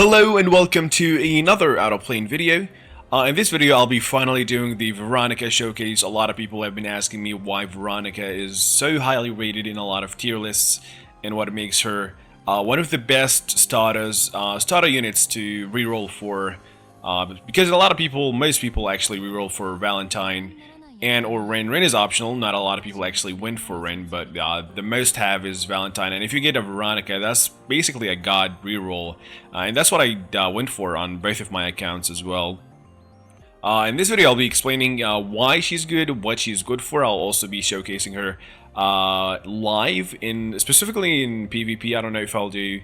Hello and welcome to another OuterPlane video. In this video I'll be finally doing the Veronica showcase. A lot of people have been asking me why Veronica is so highly rated in a lot of tier lists and what makes her one of the best starter units to reroll for. Because a lot of people, most people actually reroll for Valentine and or Ren. Ren is optional, not a lot of people actually went for Ren, but the most have is Valentine, and if you get a Veronica, that's basically a god reroll, and that's what I went for on both of my accounts as well. In this video I'll be explaining why she's good, what she's good for. I'll also be showcasing her live, specifically in PvP. I don't know if I'll do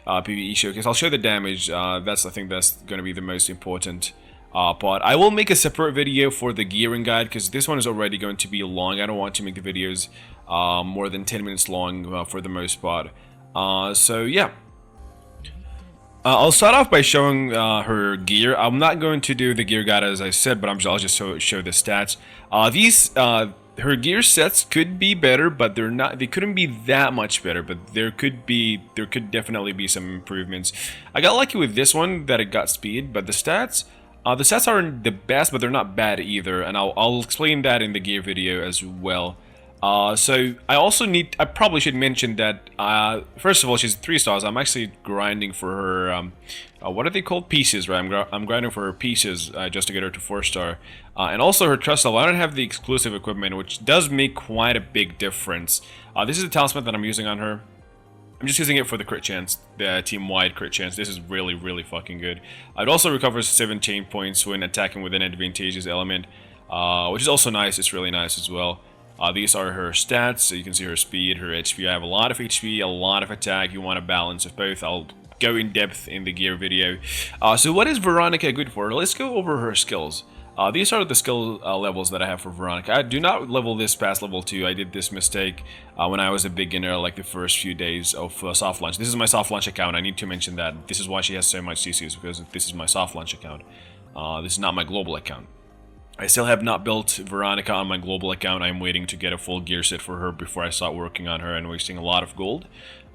PvE showcase. I'll show the damage. I think that's going to be the most important part. I will make a separate video for the gearing guide because this one is already going to be long. I don't want to make the videos more than 10 minutes long for the most part. So yeah. I'll start off by showing her gear. I'm not going to do the gear guide as I said, but I'll just show the stats. Her gear sets could be better, but they're not. They couldn't be that much better, but there could definitely be some improvements. I got lucky with this one that it got speed, but the stats aren't the best, but they're not bad either, and I'll explain that in the gear video as well. So I probably should mention that, first of all, she's 3 stars. I'm actually grinding for her, what are they called? Pieces, right? I'm grinding for her pieces, just to get her to 4 star. And also her trust level. I don't have the exclusive equipment, which does make quite a big difference. This is the talisman that I'm using on her. I'm just using it for the crit chance, the team-wide crit chance. This is really, really fucking good. It also recovers 7 chain points when attacking with an advantageous element, which is also nice. It's really nice as well. These are her stats, so you can see her speed, her HP. I have a lot of HP, a lot of attack. You want a balance of both. I'll go in depth in the gear video. So what is Veronica good for? Let's go over her skills. These are the skill levels that I have for Veronica. I do not level this past level 2. I did this mistake when I was a beginner, like the first few days of soft launch. This is my soft launch account. I need to mention that. This is why she has so much CCs, because this is my soft launch account. This is not my global account. I still have not built Veronica on my global account. I'm waiting to get a full gear set for her before I start working on her and wasting a lot of gold.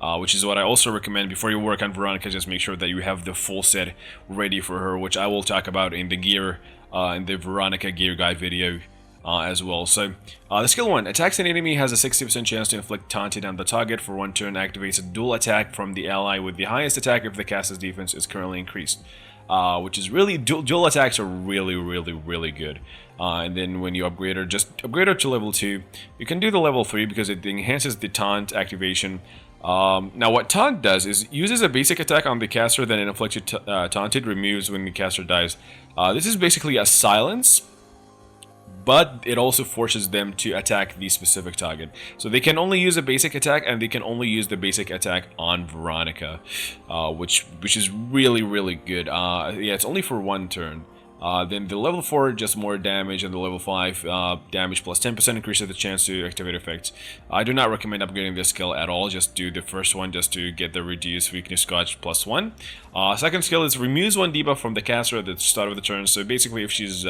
Which is what I also recommend before you work on Veronica. Just make sure that you have the full set ready for her, which I will talk about in the gear, in the Veronica gear guide video as well. So, the skill 1. Attacks an enemy has a 60% chance to inflict taunting on the target for 1 turn. Activates a dual attack from the ally with the highest attack if the caster's defense is currently increased. Which is really, dual attacks are really, really, really good. And then when you upgrade her, just upgrade her to level 2. You can do the level 3 because it enhances the taunt activation. Now what taunt does is uses a basic attack on the caster, then it inflicts taunted, removes when the caster dies. This is basically a silence, but it also forces them to attack the specific target. So they can only use a basic attack, and they can only use the basic attack on Veronica, which is really, really good. Yeah, it's only for 1 turn. Then the level 4, just more damage, and the level 5, damage plus 10% increases the chance to activate effects. I do not recommend upgrading this skill at all. Just do the first one just to get the reduced weakness gauge plus 1. Second skill is removes 1 debuff from the caster at the start of the turn. So basically if she's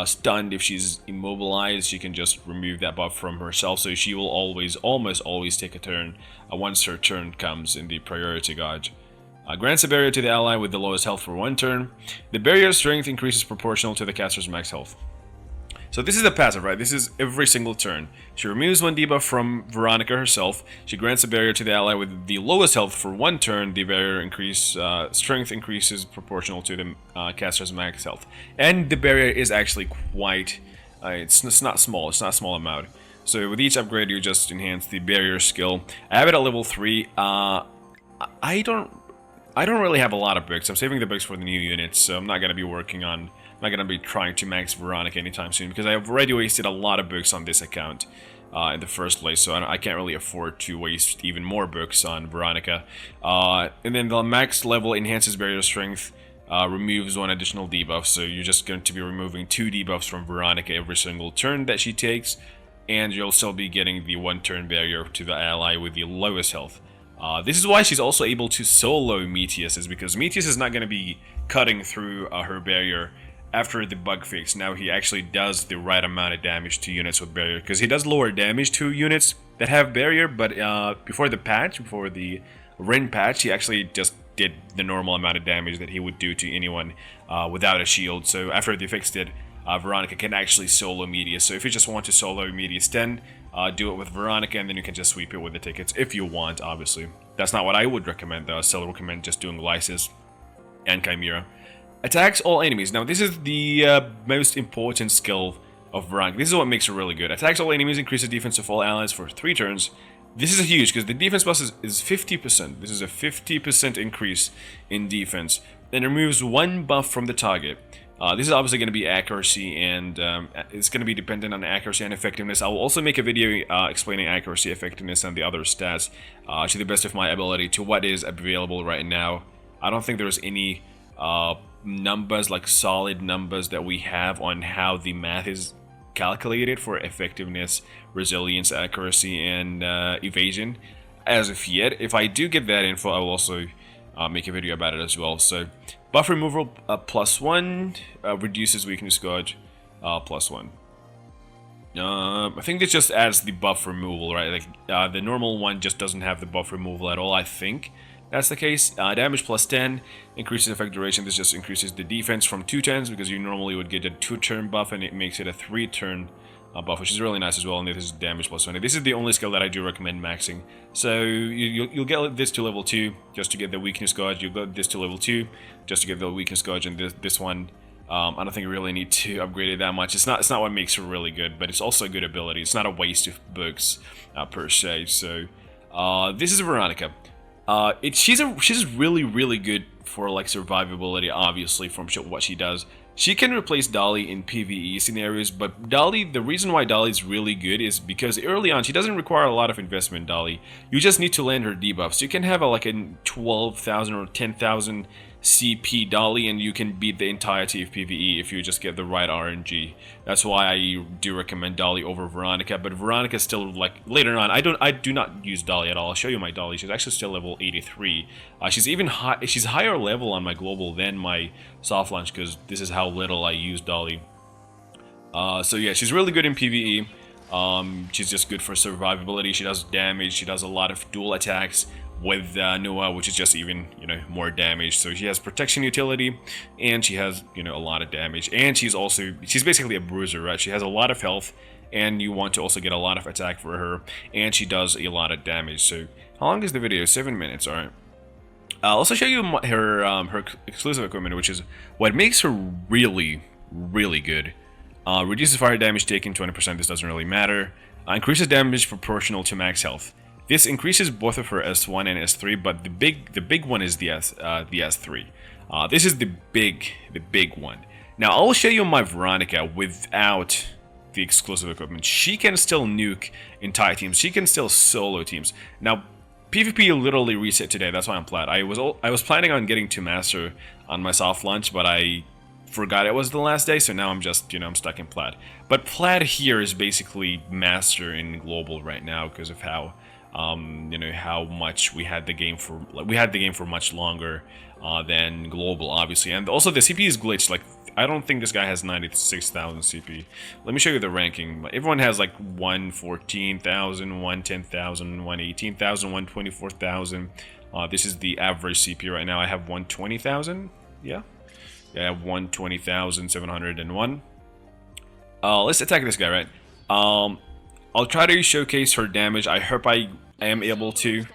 stunned, if she's immobilized, she can just remove that buff from herself, so she will almost always take a turn once her turn comes in the priority gauge. Grants a barrier to the ally with the lowest health for 1 turn. The barrier strength increases proportional to the caster's max health. So this is a passive, right? This is every single turn. She removes 1 debuff from Veronica herself. She grants a barrier to the ally with the lowest health for 1 turn. The barrier strength increases proportional to the caster's max health. And the barrier is actually quite, it's not small. It's not a small amount. So with each upgrade, you just enhance the barrier skill. I have it at level 3. I don't really have a lot of books. I'm saving the books for the new units, so I'm not going to be trying to max Veronica anytime soon, because I've already wasted a lot of books on this account in the first place, so I can't really afford to waste even more books on Veronica. And then the max level enhances barrier strength, removes 1 additional debuff, so you're just going to be removing 2 debuffs from Veronica every single turn that she takes, and you'll still be getting the 1 turn barrier to the ally with the lowest health. This is why she's also able to solo Meteus, is because Meteus is not going to be cutting through her barrier after the bug fix. Now he actually does the right amount of damage to units with barrier, because he does lower damage to units that have barrier, but before the Ren patch, he actually just did the normal amount of damage that he would do to anyone without a shield. So after they fixed it, Veronica can actually solo media. So if you just want to solo media Sten, do it with Veronica, and then you can just sweep it with the tickets if you want, obviously. That's not what I would recommend, though. I still recommend just doing Lysis and Chimera. Attacks all enemies. Now, this is the most important skill of Veronica. This is what makes her really good. Attacks all enemies, increases defense of all allies for 3 turns. This is huge, because the defense buff is 50%. This is a 50% increase in defense. And removes 1 buff from the target. This is obviously going to be accuracy, and it's going to be dependent on accuracy and effectiveness. I will also make a video explaining accuracy, effectiveness, and the other stats to the best of my ability to what is available right now. I don't think there's any numbers, like solid numbers, that we have on how the math is calculated for effectiveness, resilience, accuracy, and evasion as of yet. If I do get that info, I will also make a video about it as well. So buff removal +1, reduces weakness gauge +1. I think this just adds the buff removal, right? Like the normal one just doesn't have the buff removal at all. I think that's the case. Damage +10, increases effect duration. This just increases the defense from 2 turns, because you normally would get a 2-turn buff, and it makes it a 3-turn buff, which is really nice as well. And this is damage +20. This is the only skill that I do recommend maxing. So you'll get this to level 2 just to get the weakness gauge. You'll get this to level 2 just to get the weakness gauge, and this one, I don't think you really need to upgrade it that much. It's not what makes her really good, but it's also a good ability. It's not a waste of books per se. So this is Veronica. She's really good for like survivability, obviously, from what she does. She can replace Dolly in PvE scenarios, but Dolly, the reason why Dolly is really good is because early on she doesn't require a lot of investment. Dolly, you just need to land her debuffs. You can have like a 12,000 or 10,000 CP Dolly, and you can beat the entirety of PvE if you just get the right RNG. That's why I do recommend Dolly over Veronica, but Veronica still, like, later on, I do not use Dolly at all. I'll show you my Dolly. She's actually still level 83. She's even she's higher level on my global than my soft launch, because this is how little I use Dolly. So yeah, she's really good in PvE. She's just good for survivability. She does damage. She does a lot of dual attacks with Noah, which is just even, more damage. So she has protection utility, and she has, a lot of damage. And she's basically a bruiser, right? She has a lot of health, and you want to also get a lot of attack for her, and she does a lot of damage. So how long is the video? 7 minutes, alright. I'll also show you her exclusive equipment, which is what makes her really good. Reduces fire damage taken 20%, this doesn't really matter. Increases damage proportional to max health. This increases both of her S1 and S3, but the big one is the S3. This is the big one. Now I'll show you my Veronica without the exclusive equipment. She can still nuke entire teams. She can still solo teams. Now PvP literally reset today. That's why I'm plat. I was planning on getting to master on my soft launch, but I forgot it was the last day, so now I'm just, I'm stuck in plat. But plat here is basically master in global right now because of how how much we had the game for. We had the game for much longer than global, obviously, and also the CP is glitched. Like, I don't think this guy has 96,000 CP. Let me show you the ranking. Everyone has like 114,000, 110,000, 118,000, 124,000. This is the average CP right now. I have 120,000. Yeah, I have 120,701. Let's attack this guy, right? I'll try to showcase her damage. I hope I am able to,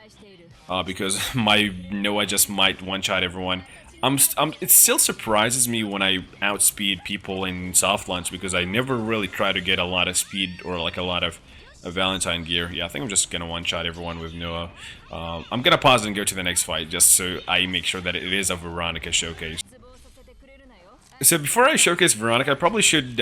because my Noah just might one-shot everyone. It still surprises me when I outspeed people in soft launch, because I never really try to get a lot of speed or like a lot of Valentine gear. Yeah, I think I'm just gonna one-shot everyone with Noah. I'm gonna pause and go to the next fight just so I make sure that it is a Veronica showcase. So before I showcase Veronica, I probably should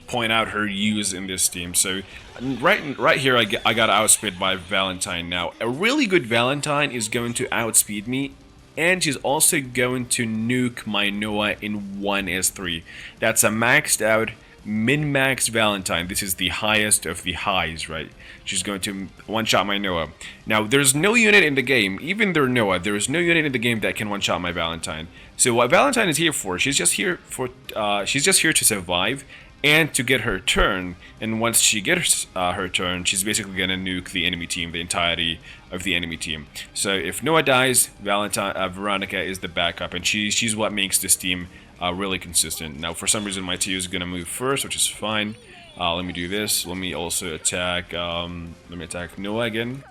point out her use in this team. So right here, I got outspeed by Valentine. Now, a really good Valentine is going to outspeed me, and she's also going to nuke my Noah in 1s3. That's a maxed out, min-max Valentine. This is the highest of the highs, right? She's going to one-shot my Noah. Now, there's no unit in the game, even though Noah, there is no unit in the game that can one-shot my Valentine. So what Valentine is here for, she's just here to survive and to get her turn. And once she gets her turn, she's basically gonna nuke the enemy team, the entirety of the enemy team. So if Noah dies, Veronica is the backup, and she's what makes this team really consistent. Now, for some reason, my Tio is gonna move first, which is fine. Let me do this. Let me also attack. Let me attack Noah again.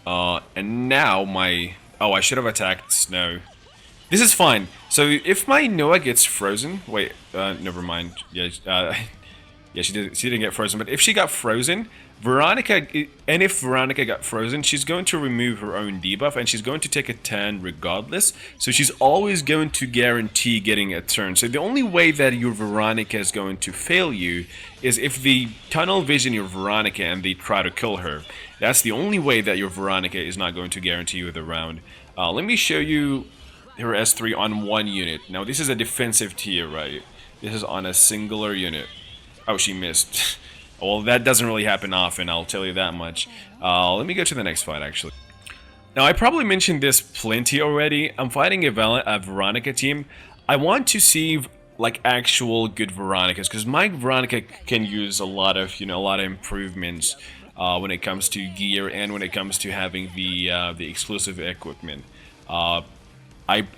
And now my... Oh, I should have attacked Snow. This is fine. So if my Noah gets frozen... Wait, never mind. Yeah, yeah, she didn't get frozen. But if she got frozen, Veronica... And if Veronica got frozen, she's going to remove her own debuff, and she's going to take a turn regardless. So she's always going to guarantee getting a turn. So the only way that your Veronica is going to fail you is if they tunnel vision your Veronica and they try to kill her. That's the only way that your Veronica is not going to guarantee you the round. Let me show you her S3 on one unit. Now this is a defensive tier, right? This is on a singular unit. Oh, she missed. Well, that doesn't really happen often, I'll tell you that much. Let me go to the next fight, actually. Now, I probably mentioned this plenty already. I'm fighting a Veronica team. I want to see like actual good Veronicas, because my Veronica can use a lot of improvements when it comes to gear and when it comes to having the exclusive equipment. I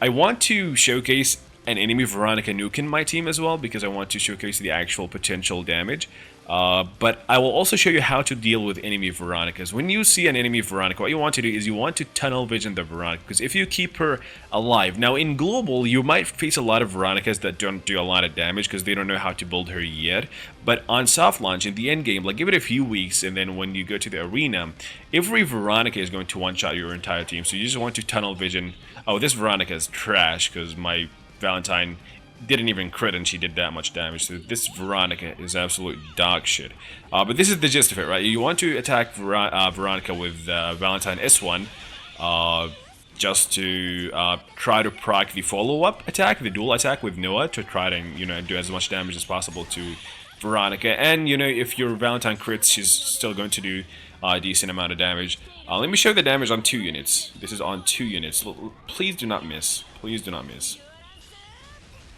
want to showcase an enemy Veronica nuke in my team as well, because I want to showcase the actual potential damage. But I will also show you how to deal with enemy Veronicas. When you see an enemy Veronica, what you want to do is you want to tunnel vision the Veronica, because if you keep her alive... Now in global, you might face a lot of Veronicas that don't do a lot of damage because they don't know how to build her yet. But on soft launch, in the end game, like give it a few weeks, and then when you go to the arena, every Veronica is going to one-shot your entire team. So you just want to tunnel vision... Oh, this Veronica is trash because my Valentine didn't even crit and she did that much damage. So this Veronica is absolute dog shit. But this is the gist of it, right? You want to attack Veronica with Valentine S1 just to try to proc the follow-up attack, the dual attack with Noah, to try to do as much damage as possible to Veronica. And if your Valentine crits, she's still going to do a decent amount of damage. Let me show the damage on 2 units. This is on 2 units. Please do not miss. Please do not miss.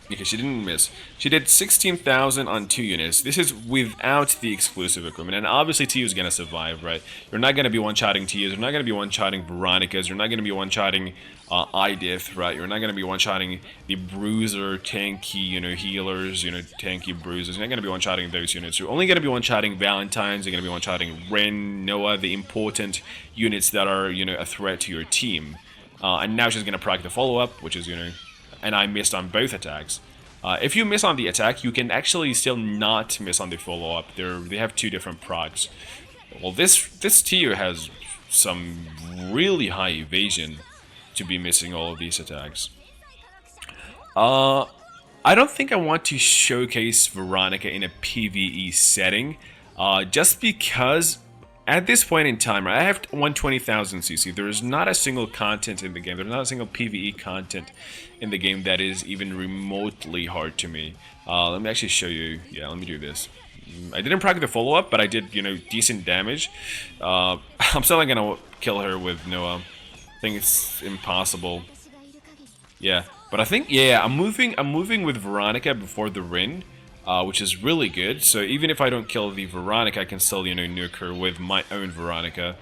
Okay, she didn't miss. She did 16,000 on 2 units. This is without the exclusive equipment. And obviously Tio is going to survive, right? You're not going to be one-shotting Tios. You're not going to be one-shotting Veronicas. You're not going to be one-shotting Idith, right? You're not going to be one-shotting the Bruiser, tanky, healers, tanky Bruisers. You're not going to be one-shotting those units. You're only going to be one-shotting Valentines. You're going to be one-shotting Ren, Noah, the important units that are, a threat to your team. And now she's going to proc the follow-up, which is, and I missed on both attacks. If you miss on the attack, you can actually still not miss on the follow-up. They have 2 different procs. Well, this Tio has some really high evasion to be missing all of these attacks. I don't think I want to showcase Veronica in a PvE setting, just because at this point in time, I have 120,000 CC. There is not a single content in the game. There's not a single PvE content in the game that is even remotely hard to me. Let me actually show you. Yeah, let me do this. I didn't proc the follow-up, but I did, decent damage. I'm still not gonna kill her with Noah. I think it's impossible. Yeah, but I think, yeah, I'm moving with Veronica before the Rin. Which is really good. So even if I don't kill the Veronica, I can still, nuke her with my own Veronica.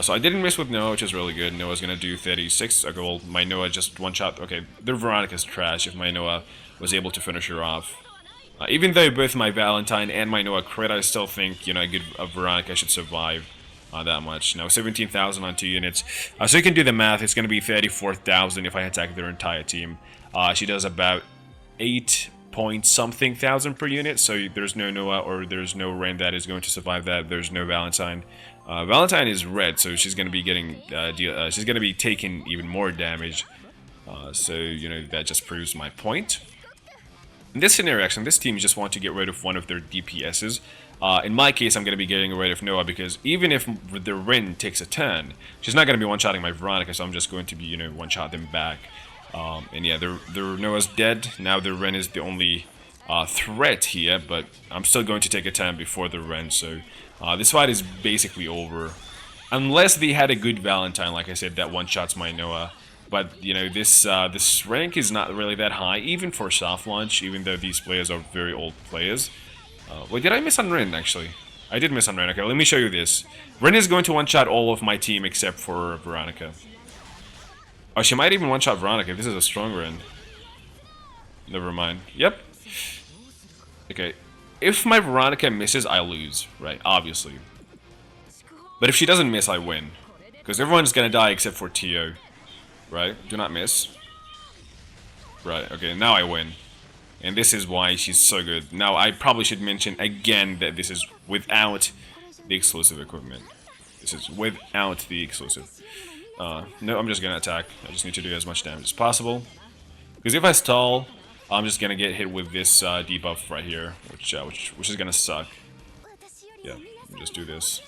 So I didn't miss with Noah, which is really good. Noah's gonna do 36. Okay, well, my Noah just one-shot. Okay, their Veronica's trash if my Noah was able to finish her off. Even though both my Valentine and my Noah crit, I still think, a Veronica should survive that much. Now, 17,000 on 2 units. So you can do the math. It's gonna be 34,000 if I attack their entire team. She does about 8 point something thousand per unit, so there's no Noah or there's no Ren that is going to survive that. There's no Valentine. Valentine is red, so she's going to be getting she's going to be taking even more damage. So that just proves my point. In this scenario, actually, this team just want to get rid of one of their DPSs. In my case, I'm going to be getting rid of Noah, because even if the Ren takes a turn, she's not going to be one-shotting my Veronica, so I'm just going to be one-shot them back. And yeah, their Noah's dead. Now the Ren is the only threat here, but I'm still going to take a turn before the Ren, so this fight is basically over. Unless they had a good Valentine, like I said, that one-shots my Noah. But you know, this rank is not really that high, even for soft launch. Even though these players are very old players. Wait, did I miss on Rin actually? I did miss on Rin. Okay, let me show you this. Rin is going to one-shot all of my team except for Veronica. Oh, she might even one-shot Veronica. This is a strong Rin. Never mind. Yep. Okay. If my Veronica misses, I lose, right? Obviously. But if she doesn't miss, I win. Because everyone's gonna die except for Tio. Right? Do not miss. Right, okay, now I win. And this is why she's so good. Now, I probably should mention again that this is without the exclusive equipment. This is without the exclusive. No, I'm just gonna attack. I just need to do as much damage as possible. Because if I stall, I'm just gonna get hit with this debuff right here, which is gonna suck. Yeah, just do this.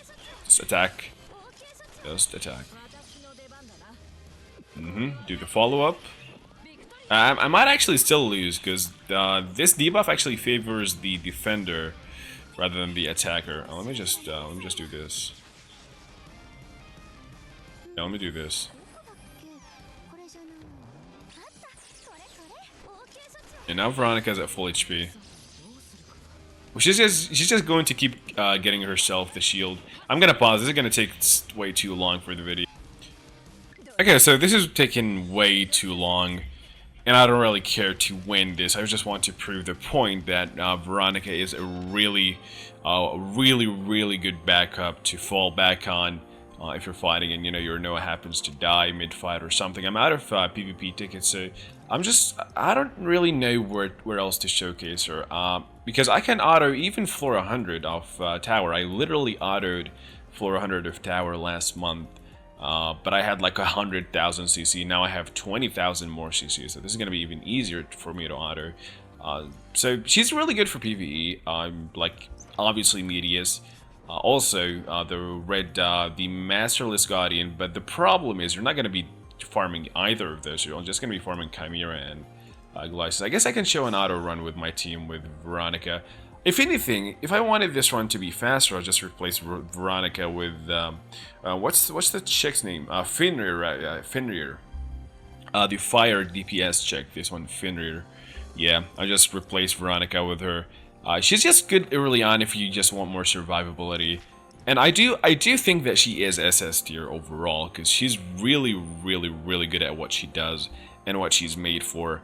Just attack. Just attack. Do the follow-up. I might actually still lose because this debuff actually favors the defender rather than the attacker. Let me just do this. Yeah, let me do this. And now Veronica's at full HP. Well, she's just going to keep getting herself the shield. I'm gonna pause. This is gonna take way too long for the video. Okay, so this is taking way too long, and I don't really care to win this. I just want to prove the point that Veronica is a really good backup to fall back on if you're fighting and, you know, your Noah happens to die mid-fight or something. I'm out of PvP tickets, so I don't really know where else to showcase her. Because I can auto even floor 100 of tower. I literally autoed floor 100 of tower last month. But I had like 100,000 CC. Now I have 20,000 more CC, so this is going to be even easier for me to auto. So she's really good for PvE. Like obviously Medius. Also the Masterless Guardian. But the problem is you're not going to be farming either of those. You're just going to be farming Chimera and Glycis. I guess I can show an auto run with my team with Veronica. If anything, if I wanted this run to be faster, I'll just replace Veronica with what's the chick's name? Fenrir. Fenrir. The fire DPS chick. This one, Fenrir. Yeah, I just replace Veronica with her. She's just good early on if you just want more survivability. And I do think that she is SS tier overall because she's really good at what she does and what she's made for.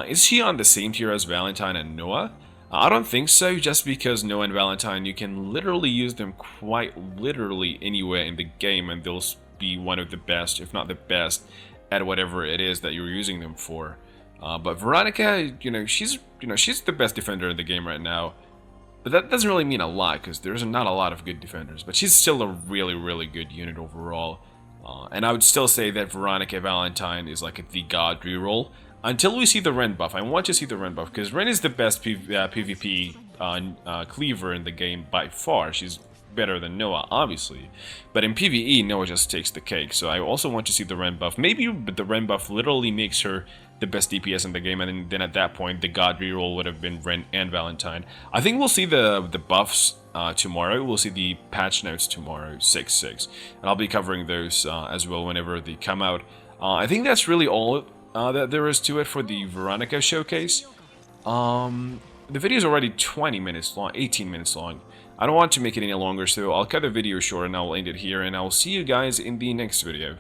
Is she on the same tier as Valentine and Noah? I don't think so, just because Noah and Valentine, you can literally use them quite literally anywhere in the game and they'll be one of the best, if not the best, at whatever it is that you're using them for. But Veronica, she's the best defender in the game right now. But that doesn't really mean a lot, because there's not a lot of good defenders. But she's still a really good unit overall. And I would still say that Veronica Valentine is like the god reroll. Until we see the Ren buff. I want to see the Ren buff, because Ren is the best PvP cleaver in the game by far. She's better than Noah, obviously. But in PvE, Noah just takes the cake. So I also want to see the Ren buff. Maybe the Ren buff literally makes her the best DPS in the game, and then at that point, the god reroll would have been Ren and Valentine. I think we'll see the buffs tomorrow. We'll see the patch notes tomorrow, 6.6. And I'll be covering those as well whenever they come out. I think that's really all that there is to it for the Veronica showcase. The video is already 20 minutes long, 18 minutes long. I don't want to make it any longer, so I'll cut the video short and I'll end it here, and I'll see you guys in the next video.